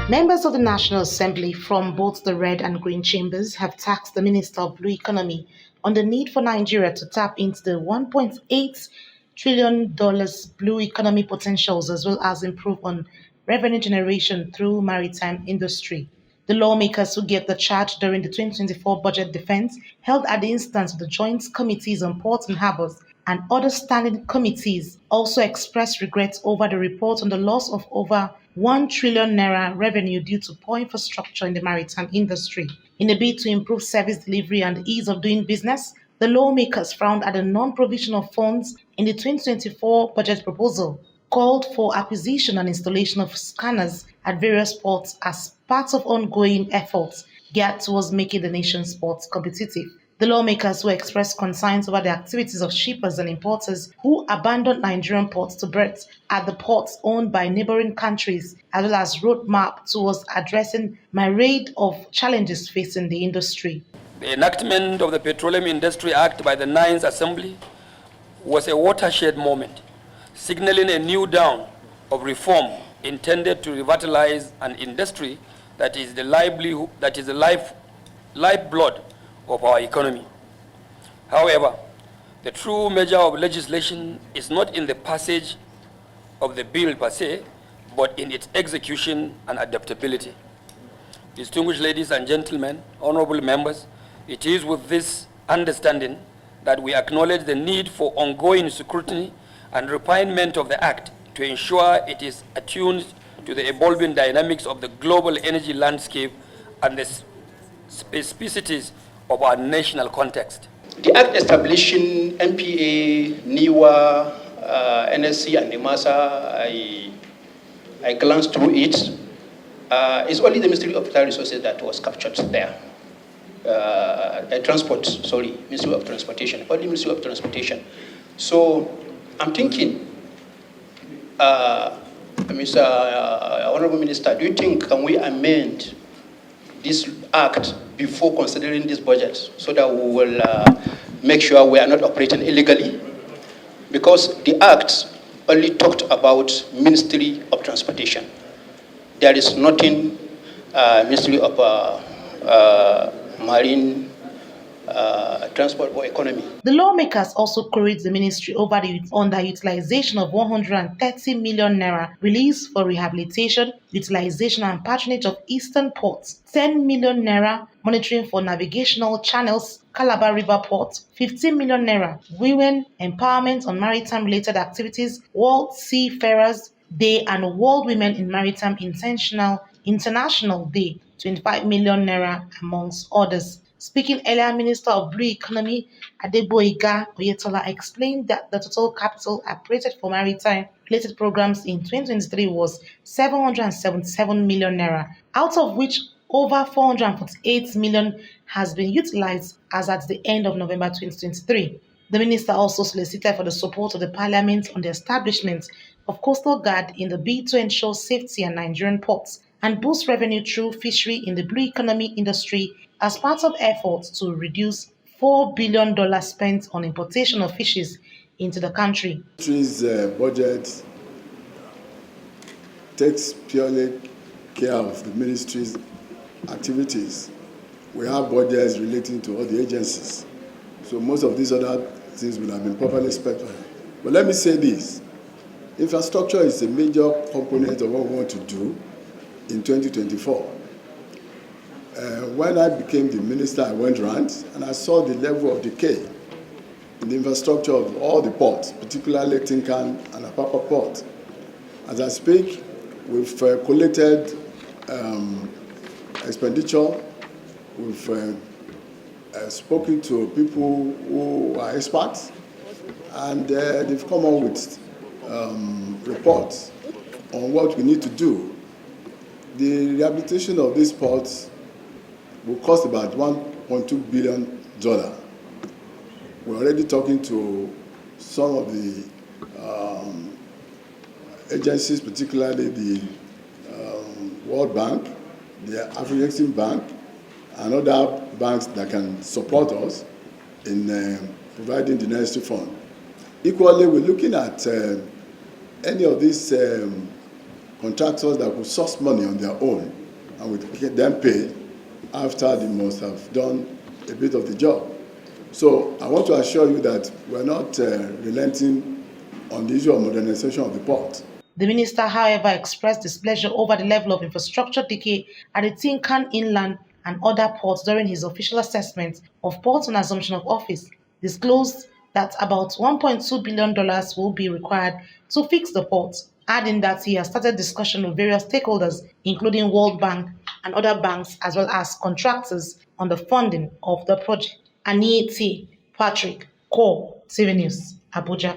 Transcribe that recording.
Members of the National Assembly from both the red and green chambers have tasked the Minister of Blue Economy on the need for Nigeria to tap into the $1.8 trillion blue economy potentials as well as improve on revenue generation through maritime industry. The lawmakers who gave the charge during the 2024 budget defense held at the instance of the Joint Committees on Ports and Harbors and other standing committees also expressed regret over the report on the loss of over 1 trillion naira revenue due to poor infrastructure in the maritime industry. In a bid to improve service delivery and ease of doing business, the lawmakers frowned at the non-provision of funds in the 2024 budget proposal, called for acquisition and installation of scanners at various ports as part of ongoing efforts geared towards making the nation's ports competitive. The lawmakers who expressed concerns over the activities of shippers and importers who abandoned Nigerian ports to berth at the ports owned by neighboring countries, as well as roadmap towards addressing myriad of challenges facing the industry. The enactment of the Petroleum Industry Act by the Ninth Assembly was a watershed moment, signaling a new dawn of reform intended to revitalize an industry that is the lifeblood of our economy. However, the true measure of legislation is not in the passage of the bill per se, but in its execution and adaptability. Distinguished ladies and gentlemen, honorable members, it is with this understanding that we acknowledge the need for ongoing scrutiny and refinement of the Act to ensure it is attuned to the evolving dynamics of the global energy landscape and the specificities of our national context. The Act establishing NPA, NIWA, NSC, and NIMASA, I glanced through it. It's only the Ministry of Water Resources that was captured there. Ministry of Transportation, only Ministry of Transportation. So I'm thinking, Mr. Honorable Minister, do you think can we amend this act before considering this budget so that we will make sure we are not operating illegally? Because the act only talked about Ministry of Transportation. There is nothing Ministry of Marine, Transport or Economy. The lawmakers also queried the ministry over the underutilization of 130 million naira released for rehabilitation, utilization and patronage of eastern ports, 10 million naira monitoring for navigational channels, Calabar River Port, 15 million naira women empowerment on maritime-related activities, World Seafarers Day and World Women in Maritime International Day, 25 million naira amongst others. Speaking earlier, Minister of Blue Economy Adegboyega Oyetola explained that the total capital appropriated for maritime-related programs in 2023 was 777 million naira, out of which over 448 million has been utilized as at the end of November 2023. The minister also solicited for the support of the parliament on the establishment of Coastal Guard in the bid to ensure safety in Nigerian ports and boost revenue through fishery in the blue economy industry as part of efforts to reduce $4 billion spent on importation of fishes into the country. The ministry's budget takes purely care of the ministry's activities. We have budgets relating to all the agencies. So most of these other things will have been properly specified. But let me say this. Infrastructure is a major component of what we want to do in 2024. When I became the minister, I went around and I saw the level of decay in the infrastructure of all the ports, particularly Tinkan and Apapa Port. As I speak, we've collated expenditure. We've spoken to people who are experts, and they've come up with reports on what we need to do. The rehabilitation of these ports will cost about $1.2 billion. We're already talking to some of the agencies, particularly the World Bank, the African Exim Bank, and other banks that can support us in providing the necessary fund. Equally, we're looking at any of these contractors that could source money on their own and would get them paid after they must have done a bit of the job. So I want to assure you that we're not relenting on the issue of modernization of the port. The minister, however, expressed displeasure over the level of infrastructure decay at the Tinkan Inland and other ports during his official assessment of ports on assumption of office, disclosed that about $1.2 billion will be required to fix the ports, adding that he has started discussion with various stakeholders, including World Bank and other banks, as well as contractors, on the funding of the project. Aniti Patrick, Core TV News, Abuja.